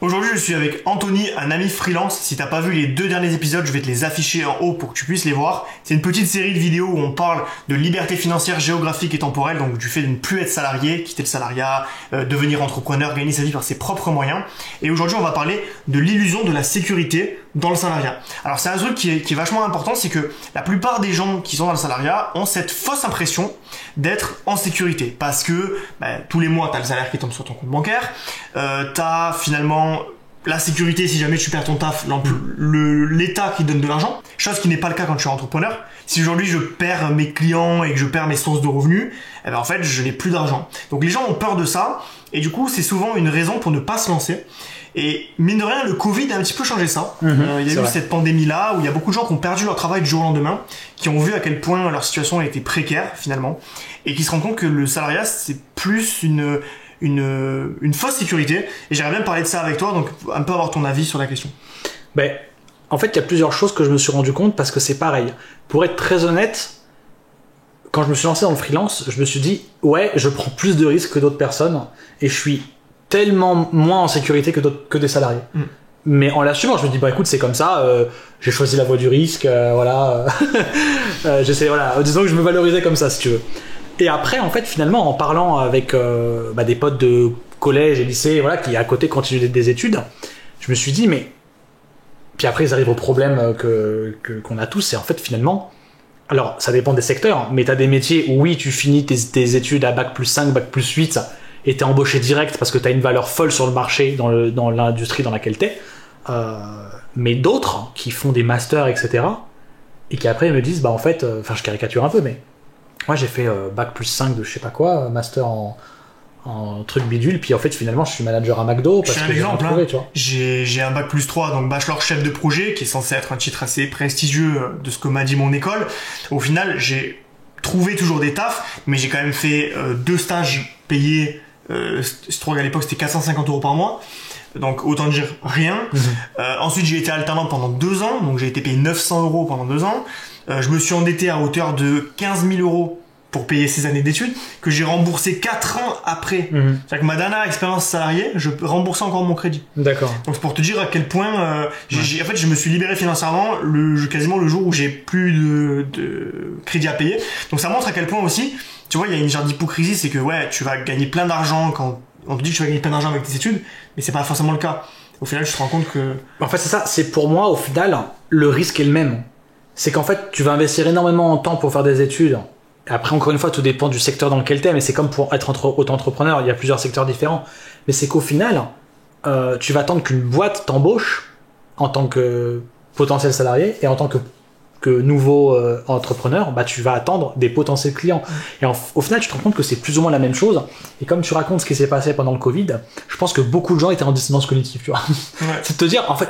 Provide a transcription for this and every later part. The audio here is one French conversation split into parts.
Aujourd'hui, je suis avec Anthony, un ami freelance. Si t'as pas vu les 2 derniers épisodes, je vais te les afficher en haut pour que tu puisses les voir. C'est une petite série de vidéos où on parle de liberté financière, géographique et temporelle, donc du fait de ne plus être salarié, quitter le salariat, devenir entrepreneur, gagner sa vie par ses propres moyens. Et aujourd'hui, on va parler de l'illusion de la sécurité dans le salariat. Alors c'est un truc qui est vachement important, c'est que la plupart des gens qui sont dans le salariat ont cette fausse impression d'être en sécurité, parce que tous les mois, t'as le salaire qui tombe sur ton compte bancaire, t'as finalement la sécurité si jamais tu perds ton taf, l'État qui donne de l'argent, chose qui n'est pas le cas quand tu es entrepreneur. Si aujourd'hui je perds mes clients et que je perds mes sources de revenus, en fait je n'ai plus d'argent. Donc les gens ont peur de ça, et du coup c'est souvent une raison pour ne pas se lancer. Et mine de rien, le Covid a un petit peu changé ça. Il y a eu cette pandémie-là où il y a beaucoup de gens qui ont perdu leur travail du jour au lendemain, qui ont vu à quel point leur situation a été précaire finalement, et qui se rendent compte que le salariat c'est plus une fausse sécurité. Et j'aimerais bien parler de ça avec toi, donc un peu avoir ton avis sur la question. En fait, il y a plusieurs choses que je me suis rendu compte, parce que c'est pareil. Pour être très honnête, quand je me suis lancé dans le freelance, je me suis dit, ouais, je prends plus de risques que d'autres personnes, et je suis tellement moins en sécurité que des salariés. Mais en l'assumant, je me dis, écoute, c'est comme ça, j'ai choisi la voie du risque, voilà. J'essaie, voilà, disons que je me valorisais comme ça, si tu veux. Et après, en fait, finalement, en parlant avec des potes de collège et lycée, voilà, qui à côté continuent des études, je me suis dit, mais... Puis après, ils arrivent au problème qu'on a tous, c'est en fait, finalement... Alors, ça dépend des secteurs, mais t'as des métiers où, oui, tu finis tes études à bac+5, bac+8, et t'es embauché direct parce que t'as une valeur folle sur le marché, dans l'industrie dans laquelle t'es. Mais d'autres qui font des masters, etc., et qui après me disent, en fait, je caricature un peu, mais moi j'ai fait bac+5 de je sais pas quoi, master en truc bidule, puis en fait finalement je suis manager à McDo parce que j'ai rien trouvé, tu vois. J'ai un bac+3, donc bachelor chef de projet, qui est censé être un titre assez prestigieux de ce que m'a dit mon école. Au final, j'ai trouvé toujours des tafs, mais j'ai quand même fait 2 stages payés. Je trouve qu'à l'époque c'était 450 € par mois, donc autant dire rien. Ensuite j'ai été alternant pendant 2 ans, donc j'ai été payé 900 € pendant 2 ans. Je me suis endetté à hauteur de 15 000 € pour payer ces années d'études, que j'ai remboursé 4 ans après. C'est-à-dire que ma dernière expérience salariée, je remboursais encore mon crédit. D'accord. Donc c'est pour te dire à quel point en fait je me suis libéré financièrement quasiment le jour où j'ai plus de crédit à payer. Donc ça montre à quel point aussi, tu vois, il y a une genre d'hypocrisie, c'est que ouais, tu vas gagner plein d'argent quand on te dit que tu vas gagner plein d'argent avec tes études, mais c'est pas forcément le cas. Au final, tu te rends compte que... En fait, c'est ça. C'est pour moi, au final, le risque est le même. C'est qu'en fait, tu vas investir énormément de temps pour faire des études. Après, encore une fois, tout dépend du secteur dans lequel tu es, mais c'est comme pour être auto-entrepreneur, il y a plusieurs secteurs différents. Mais c'est qu'au final, tu vas attendre qu'une boîte t'embauche en tant que potentiel salarié, et en tant que nouveau entrepreneur, tu vas attendre des potentiels clients. Et au final, tu te rends compte que c'est plus ou moins la même chose. Et comme tu racontes ce qui s'est passé pendant le Covid, je pense que beaucoup de gens étaient en dissonance cognitive, tu vois. C'est de te dire, en fait,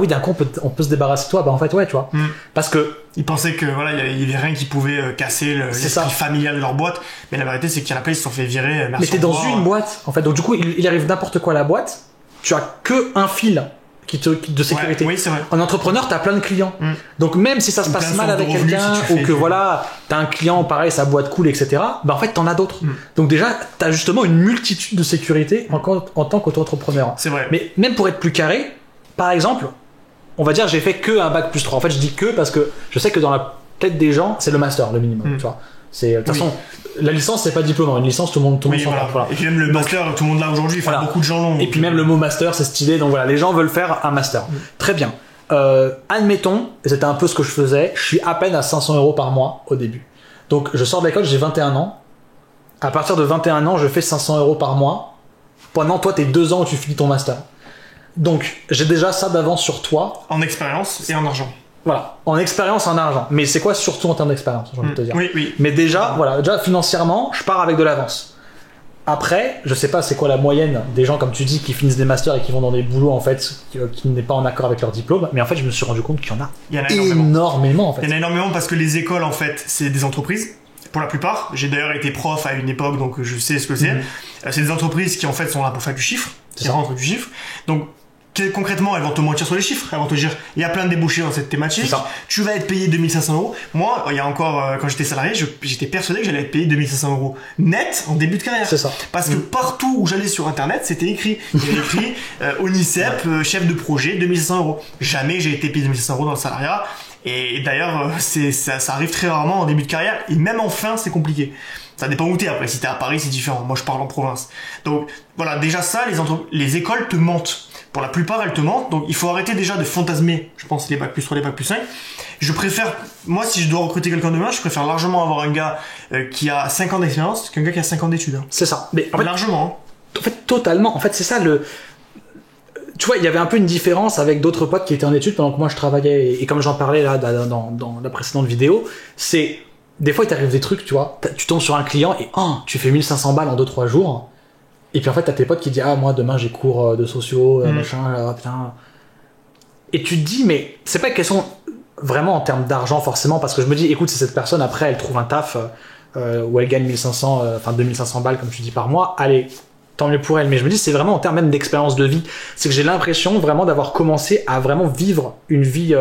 d'un coup, on peut se débarrasser de toi. En fait, ouais, tu vois. Parce que ils pensaient que voilà, il y avait rien qui pouvait casser l'esprit familial de leur boîte. Mais la vérité, c'est qu'il y en a plein, ils se sont fait virer. Mais t'es dans une boîte, en fait. Donc du coup, il arrive n'importe quoi à la boîte. Tu as que un fil de sécurité. Oui, c'est vrai. En entrepreneur, t'as plein de clients. Donc même si ça se passe mal avec quelqu'un, ou que voilà, t'as un client, pareil, sa boîte cool, etc., en fait, t'en as d'autres. Donc déjà, t'as justement une multitude de sécurité en tant qu'auto-entrepreneur. C'est vrai. Mais même pour être plus carré, par exemple, on va dire, j'ai fait que un bac+3. En fait, je dis que parce que je sais que dans la tête des gens, c'est le master, le minimum, tu vois. De toute façon, la licence, c'est pas diplôme. Une licence, tout le monde s'en parle. Voilà. Et puis même le master, tout le monde l'a aujourd'hui. Beaucoup de gens l'ont. Et puis même le mot master, c'est stylé. Donc voilà, les gens veulent faire un master. Très bien. Admettons, et c'était un peu ce que je faisais, je suis à peine à 500 € par mois au début. Donc je sors de l'école, j'ai 21 ans. À partir de 21 ans, je fais 500 € par mois. Pendant toi, tes 2 ans où tu finis ton master. Donc j'ai déjà ça d'avance sur toi. En expérience et en argent. Voilà, en expérience, en argent. Mais c'est quoi surtout en termes d'expérience, j'ai envie de te dire. Oui. Mais déjà, déjà financièrement, je pars avec de l'avance. Après, je sais pas c'est quoi la moyenne des gens, comme tu dis, qui finissent des masters et qui vont dans des boulots, en fait, qui n'est pas en accord avec leur diplôme. Mais en fait, je me suis rendu compte qu'il y en a énormément, en fait. Il y en a énormément parce que les écoles, en fait, c'est des entreprises. Pour la plupart. J'ai d'ailleurs été prof à une époque, donc je sais ce que c'est. C'est des entreprises qui, en fait, sont là pour faire du chiffre. Qui rentrent du chiffre. Donc, concrètement, elles vont te mentir sur les chiffres. Elles vont te dire, il y a plein de débouchés dans cette thématique. Tu vas être payé 2500 euros. Moi, il y a encore, quand j'étais salarié, j'étais persuadé que j'allais être payé 2500 euros net en début de carrière. C'est ça. Parce que partout où j'allais sur Internet, c'était écrit. Il y avait écrit, ONICEP, chef de projet, 2500 euros. Jamais j'ai été payé 2500 euros dans le salariat. Et d'ailleurs, ça arrive très rarement en début de carrière. Et même en fin, c'est compliqué. Ça dépend où t'es. Après, si t'es à Paris, c'est différent. Moi, je parle en province. Donc, voilà. Déjà, ça, les écoles te mentent. Pour la plupart, elles te mentent. Donc, il faut arrêter déjà de fantasmer, je pense, les bacs plus 3, les bacs plus 5. Je préfère, moi, si je dois recruter quelqu'un demain, je préfère largement avoir un gars qui a 5 ans d'expérience qu'un gars qui a 5 ans d'études. Hein. C'est ça. Mais en fait, largement. En fait, totalement. En fait, c'est ça tu vois, il y avait un peu une différence avec d'autres potes qui étaient en études pendant que moi je travaillais. Et comme j'en parlais là dans la précédente vidéo, c'est des fois il t'arrive des trucs, tu vois, tu tombes sur un client et tu fais 1500 balles en 2-3 jours. Et puis en fait, t'as tes potes qui disent moi demain j'ai cours de sociaux, machin, putain. Et tu te dis, mais c'est pas une question vraiment en termes d'argent forcément, parce que je me dis, écoute, si cette personne après elle trouve un taf où elle gagne 2500 balles comme tu dis par mois, allez, tant mieux pour elle. Mais je me dis, c'est vraiment en termes même d'expérience de vie. C'est que j'ai l'impression vraiment d'avoir commencé à vraiment vivre une vie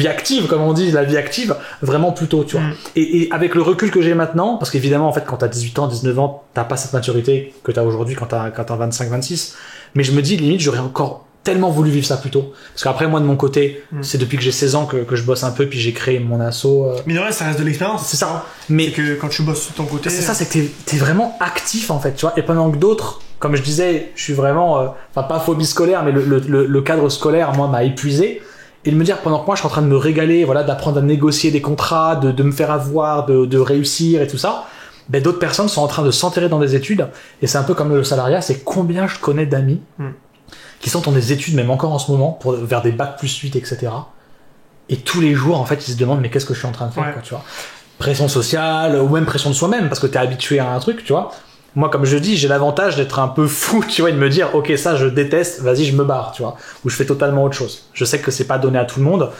active, comme on dit, la vie active, vraiment plus tôt, tu vois. Et avec le recul que j'ai maintenant, parce qu'évidemment, en fait, quand t'as 18 ans, 19 ans, t'as pas cette maturité que t'as aujourd'hui quand t'as 25, 26. Mais je me dis, limite, j'aurais encore tellement voulu vivre ça plus tôt. Parce qu'après, moi, de mon côté, c'est depuis que j'ai 16 ans que je bosse un peu, puis j'ai créé mon asso. Mais de vrai, ça reste de l'expérience. C'est ça. Mais c'est que quand tu bosses de ton côté. C'est ça, c'est que t'es vraiment actif, en fait, tu vois. Et pendant que d'autres, comme je disais, je suis vraiment, pas phobie scolaire, mais le cadre scolaire, moi, m'a épuisé. Et de me dire, pendant que moi, je suis en train de me régaler, voilà, d'apprendre à négocier des contrats, de me faire avoir, de réussir et tout ça, ben, d'autres personnes sont en train de s'enterrer dans des études. Et c'est un peu comme le salariat, c'est combien je connais d'amis qui sont dans des études, même encore en ce moment, vers des bacs plus 8, etc. Et tous les jours, en fait, ils se demandent, mais qu'est-ce que je suis en train de faire, quoi, tu vois. Pression sociale, ou même pression de soi-même, parce que t'es habitué à un truc, tu vois. Moi, comme je dis, j'ai l'avantage d'être un peu fou, tu vois, et de me dire, ok, ça, je déteste, vas-y, je me barre, tu vois. Ou je fais totalement autre chose. Je sais que c'est pas donné à tout le monde,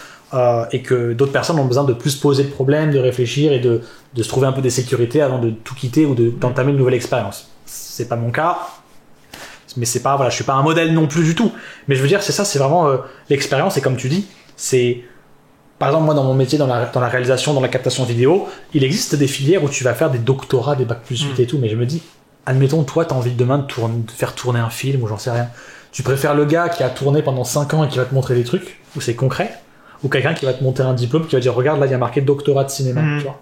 et que d'autres personnes ont besoin de plus poser de problèmes, de réfléchir et de se trouver un peu des sécurités avant de tout quitter ou d'entamer une nouvelle expérience. C'est pas mon cas. Mais c'est pas, voilà, je suis pas un modèle non plus du tout. Mais je veux dire, c'est ça, c'est vraiment l'expérience. Et comme tu dis, c'est, par exemple, moi, dans mon métier, dans la réalisation, dans la captation vidéo, il existe des filières où tu vas faire des doctorats, des bacs plus 8 et tout. Mais je me dis, admettons, toi, t'as envie demain de faire tourner un film ou j'en sais rien. Tu préfères le gars qui a tourné pendant 5 ans et qui va te montrer des trucs, où c'est concret, ou quelqu'un qui va te monter un diplôme, qui va dire, regarde, là, il y a marqué doctorat de cinéma, tu vois.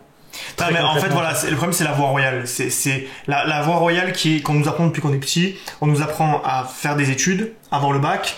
Non, mais en fait, voilà, le problème, c'est la voie royale. C'est la voie royale qu'on nous apprend depuis qu'on est petit. On nous apprend à faire des études, avoir le bac,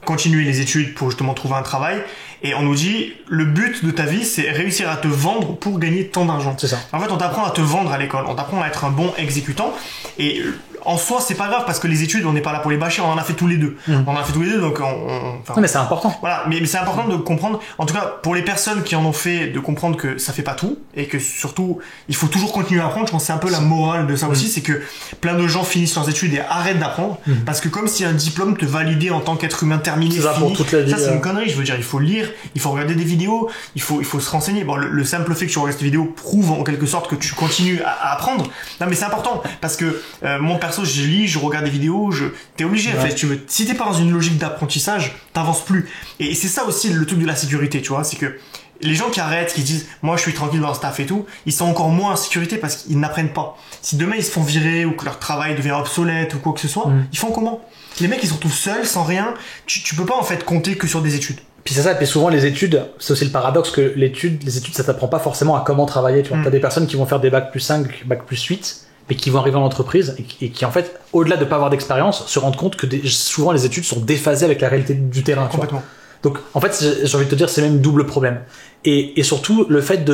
continuer les études pour justement trouver un travail. Et on nous dit, le but de ta vie, c'est réussir à te vendre pour gagner tant d'argent. C'est ça. En fait, on t'apprend à te vendre à l'école. On t'apprend à être un bon exécutant. Et en soi, c'est pas grave parce que les études, on n'est pas là pour les bâcher. On en a fait tous les deux. On en a fait tous les deux, donc non, mais c'est important. Voilà, mais c'est important de comprendre. En tout cas, pour les personnes qui en ont fait, de comprendre que ça fait pas tout et que surtout, il faut toujours continuer à apprendre. Je pense que c'est un peu la morale de ça aussi, c'est que plein de gens finissent leurs études et arrêtent d'apprendre parce que comme si un diplôme te validait en tant qu'être humain terminé, c'est ça pour toute la vie. Ça, c'est une connerie. Je veux dire, il faut lire, il faut regarder des vidéos, il faut se renseigner. Bon, le simple fait que tu regardes cette vidéo prouve en quelque sorte que tu continues à apprendre. Non, mais c'est important parce que mon perso, je lis, je regarde des vidéos, t'es obligé. En fait, si t'es pas dans une logique d'apprentissage, t'avances plus. Et c'est ça aussi le truc de la sécurité, tu vois, c'est que les gens qui arrêtent, qui disent moi je suis tranquille dans le staff et tout, ils sont encore moins en sécurité parce qu'ils n'apprennent pas. Si demain ils se font virer ou que leur travail devient obsolète ou quoi que ce soit, ils font comment? Les mecs ils sont tous seuls, sans rien. Tu peux pas en fait compter que sur des études. Puis c'est ça, et puis souvent les études, c'est aussi le paradoxe que les études ça t'apprend pas forcément à comment travailler, tu vois. T'as des personnes qui vont faire des bacs plus 5, bacs plus 8, mais qui vont arriver en entreprise et qui en fait, au-delà de pas avoir d'expérience, se rendent compte que souvent les études sont déphasées avec la réalité du terrain. Complètement. Donc en fait, j'ai envie de te dire, c'est même double problème. Et surtout, le fait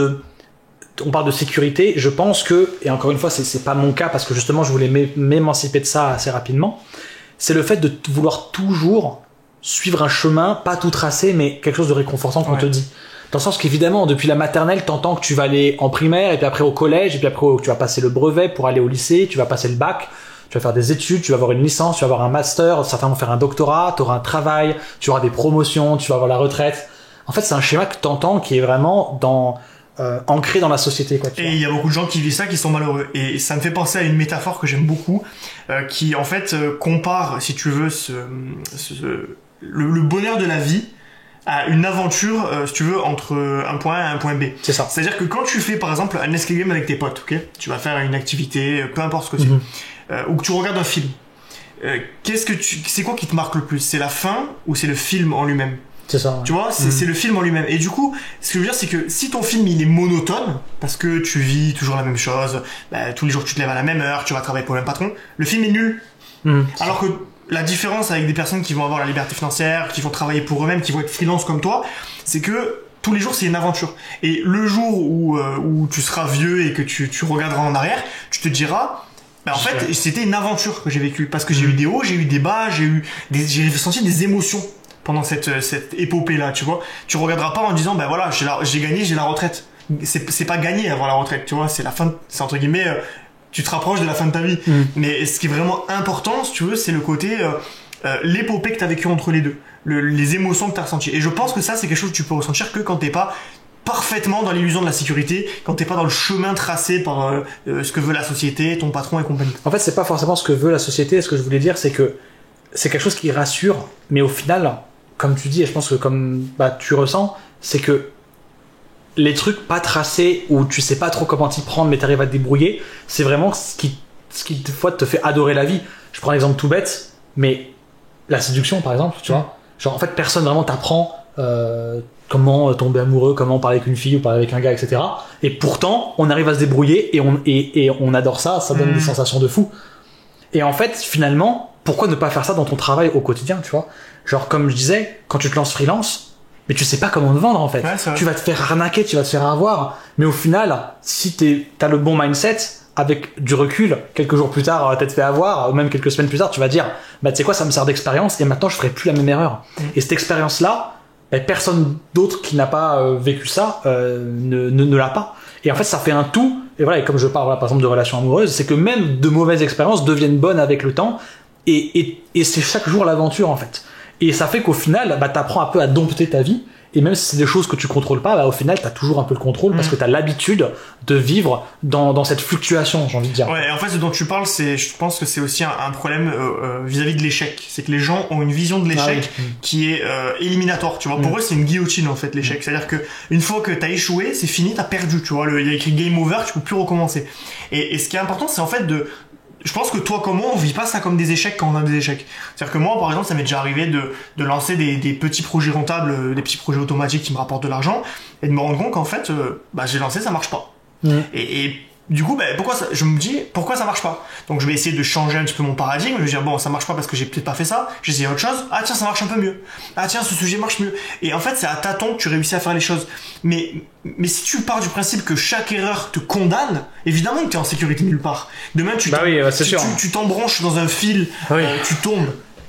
on parle de sécurité, je pense que, et encore une fois, c'est pas mon cas parce que justement je voulais m'émanciper de ça assez rapidement, c'est le fait de vouloir toujours suivre un chemin, pas tout tracé, mais quelque chose de réconfortant qu'on te dit. Dans le sens qu'évidemment, depuis la maternelle, t'entends que tu vas aller en primaire, et puis après au collège, et puis après tu vas passer le brevet pour aller au lycée, tu vas passer le bac, tu vas faire des études, tu vas avoir une licence, tu vas avoir un master, certains vont faire un doctorat, tu auras un travail, tu auras des promotions, tu vas avoir la retraite. En fait, c'est un schéma que t'entends qui est vraiment ancré dans la société, quoi. Et il y a beaucoup de gens qui vivent ça, qui sont malheureux. Et ça me fait penser à une métaphore que j'aime beaucoup, qui en fait compare, si tu veux, le bonheur de la vie à une aventure, si tu veux, entre un point A et un point B. C'est ça. C'est-à-dire que quand tu fais, par exemple, un escape game avec tes potes, ok, tu vas faire une activité, peu importe ce que c'est, ou que tu regardes un film, c'est quoi qui te marque le plus? C'est la fin ou c'est le film en lui-même? C'est ça. Ouais. Tu vois, c'est le film en lui-même. Et du coup, ce que je veux dire, c'est que si ton film il est monotone, parce que tu vis toujours la même chose, tous les jours tu te lèves à la même heure, tu vas travailler pour le même patron, le film est nul. Alors que la différence avec des personnes qui vont avoir la liberté financière, qui vont travailler pour eux-mêmes, qui vont être freelance comme toi, c'est que tous les jours c'est une aventure. Et le jour où tu seras vieux et que tu regarderas en arrière, tu te diras, en fait, c'était une aventure que j'ai vécue, parce que j'ai eu des hauts, j'ai eu des bas, j'ai ressenti des émotions pendant cette épopée là, tu vois. Tu regarderas pas en disant voilà, j'ai gagné, j'ai la retraite. C'est pas gagné avant la retraite, tu vois, c'est la fin, c'est entre guillemets, tu te rapproches de la fin de ta vie. Mais ce qui est vraiment important, si tu veux, c'est le côté l'épopée que t'as vécu entre les deux, les émotions que t'as ressenties. Et je pense que ça, c'est quelque chose que tu peux ressentir que quand t'es pas parfaitement dans l'illusion de la sécurité, quand t'es pas dans le chemin tracé par ce que veut la société, ton patron et compagnie. En fait, c'est pas forcément ce que veut la société. Ce que je voulais dire, c'est que c'est quelque chose qui rassure, mais au final, comme tu dis, et je pense que comme tu ressens, c'est que les trucs pas tracés où tu sais pas trop comment t'y prendre mais t'arrives à te débrouiller, c'est vraiment ce qui des fois te fait adorer la vie. Je prends un exemple tout bête, mais la séduction par exemple, tu vois, genre en fait personne vraiment t'apprend comment tomber amoureux, comment parler avec une fille ou parler avec un gars, etc. Et pourtant on arrive à se débrouiller et on adore ça, ça donne des sensations de fou. Et en fait finalement, pourquoi ne pas faire ça dans ton travail au quotidien, tu vois? Genre comme je disais, quand tu te lances freelance, mais tu sais pas comment te vendre en fait. Ouais, tu vas te faire arnaquer, tu vas te faire avoir. Mais au final, si t'as le bon mindset, avec du recul, quelques jours plus tard, t'as te fait avoir, ou même quelques semaines plus tard, tu vas dire, tu sais quoi, ça me sert d'expérience et maintenant je ferai plus la même erreur. Et cette expérience-là, personne d'autre qui n'a pas vécu ça ne l'a pas. Et en fait, ça fait un tout. Et voilà, et comme je parle par exemple de relations amoureuses, c'est que même de mauvaises expériences deviennent bonnes avec le temps. Et c'est chaque jour l'aventure en fait. Et ça fait qu'au final, t'apprends un peu à dompter ta vie. Et même si c'est des choses que tu contrôles pas, au final, t'as toujours un peu le contrôle parce que t'as l'habitude de vivre dans cette fluctuation, j'ai envie de dire. Ouais, et en fait, ce dont tu parles, je pense que c'est aussi un problème vis-à-vis de l'échec. C'est que les gens ont une vision de l'échec qui est éliminatoire, tu vois. Pour eux, c'est une guillotine, en fait, l'échec. C'est-à-dire que une fois que t'as échoué, c'est fini, t'as perdu, tu vois. Il y a écrit game over, tu peux plus recommencer. Et ce qui est important, c'est en fait je pense que toi comme moi, on vit pas ça comme des échecs quand on a des échecs. C'est-à-dire que moi, par exemple, ça m'est déjà arrivé de lancer des petits projets rentables, des petits projets automatiques qui me rapportent de l'argent, et de me rendre compte qu'en fait, j'ai lancé, ça marche pas. Et du coup, je me dis, pourquoi ça marche pas? Donc je vais essayer de changer un petit peu mon paradigme, je vais dire, bon, ça marche pas parce que j'ai peut-être pas fait ça, j'ai essayé autre chose, ah tiens, ça marche un peu mieux, ah tiens, ce sujet marche mieux. Et en fait, c'est à tâtons que tu réussis à faire les choses. Mais si tu pars du principe que chaque erreur te condamne, évidemment que tu es en sécurité nulle part. Demain, tu t'embranches dans un fil, tu tombes.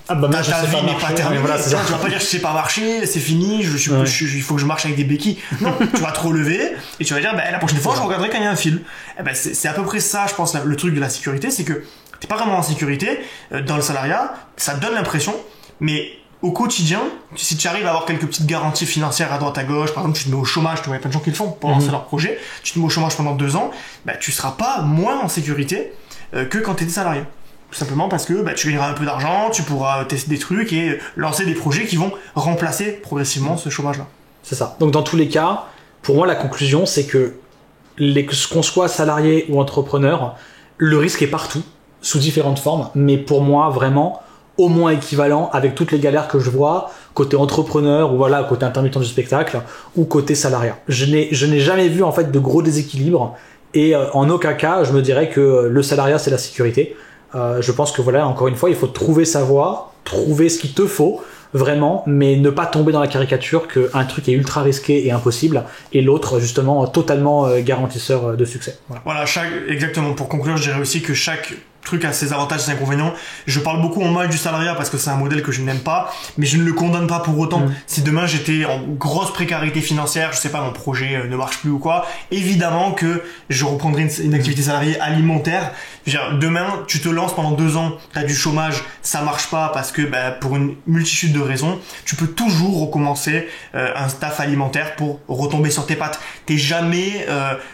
Ta vie n'est pas terminée. Voilà, tu vas pas dire je sais pas marcher, c'est fini, il faut que je marche avec des béquilles. Non, tu vas te relever et tu vas dire la prochaine fois je regarderai quand il y a un fil. C'est à peu près ça, je pense, le truc de la sécurité, c'est que t'es pas vraiment en sécurité dans le salariat, ça te donne l'impression, mais au quotidien, si tu arrives à avoir quelques petites garanties financières à droite à gauche, par exemple tu te mets au chômage, tu vois, il y a plein de gens qui le font pour lancer leur projet, tu te mets au chômage pendant 2 ans, tu seras pas moins en sécurité que quand t'étais salarié. Tout simplement parce que tu gagneras un peu d'argent, tu pourras tester des trucs et lancer des projets qui vont remplacer progressivement ce chômage-là. C'est ça. Donc dans tous les cas, pour moi la conclusion c'est que qu'on soit salarié ou entrepreneur, le risque est partout, sous différentes formes, mais pour moi vraiment au moins équivalent avec toutes les galères que je vois, côté entrepreneur ou côté intermittent du spectacle ou côté salariat. Je n'ai jamais vu en fait de gros déséquilibres et en aucun cas je me dirais que le salariat c'est la sécurité. Je pense que encore une fois, il faut trouver sa voie, trouver ce qu'il te faut, vraiment, mais ne pas tomber dans la caricature qu'un truc est ultra risqué et impossible, et l'autre, justement, totalement garantisseur de succès. Voilà, exactement. Pour conclure, je dirais aussi que chaque truc a ses avantages et ses inconvénients. Je parle beaucoup en mal du salariat parce que c'est un modèle que je n'aime pas, mais je ne le condamne pas pour autant. Si demain j'étais en grosse précarité financière, je sais pas, mon projet ne marche plus ou quoi, évidemment que je reprendrai une activité salariée alimentaire. Je veux dire, demain, tu te lances pendant 2 ans, t'as du chômage, ça marche pas parce que pour une multitude de raisons, tu peux toujours recommencer un staff alimentaire pour retomber sur tes pattes. T'es jamais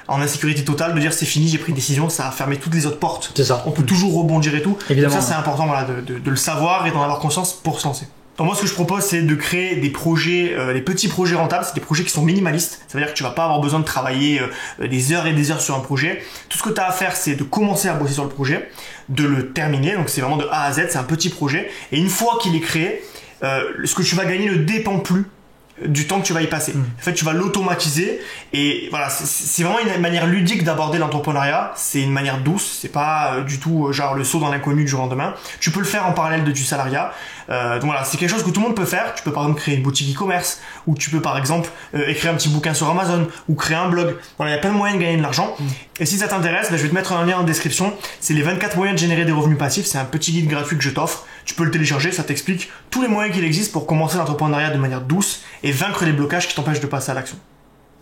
en insécurité totale de dire c'est fini, j'ai pris une décision, ça a fermé toutes les autres portes. C'est ça. On peut toujours rebondir et tout. Évidemment. Donc ça, c'est important voilà, de le savoir et d'en avoir conscience pour se lancer. Donc moi, ce que je propose, c'est de créer des projets, des petits projets rentables. C'est des projets qui sont minimalistes. Ça veut dire que tu vas pas avoir besoin de travailler des heures et des heures sur un projet. Tout ce que tu as à faire, c'est de commencer à bosser sur le projet, de le terminer. Donc c'est vraiment de A à Z, c'est un petit projet. Et une fois qu'il est créé, ce que tu vas gagner ne dépend plus du temps que tu vas y passer. En fait, tu vas l'automatiser et voilà, c'est vraiment une manière ludique d'aborder l'entrepreneuriat. C'est une manière douce, c'est pas du tout genre le saut dans l'inconnu du jour au lendemain. Tu peux le faire en parallèle du salariat. Donc voilà, c'est quelque chose que tout le monde peut faire. Tu peux par exemple créer une boutique e-commerce ou tu peux par exemple écrire un petit bouquin sur Amazon ou créer un blog. Voilà, il y a plein de moyens de gagner de l'argent. Et si ça t'intéresse, je vais te mettre un lien en description. C'est les 24 moyens de générer des revenus passifs. C'est un petit guide gratuit que je t'offre. Tu peux le télécharger, ça t'explique tous les moyens qu'il existe pour commencer l'entrepreneuriat de manière douce et vaincre les blocages qui t'empêchent de passer à l'action.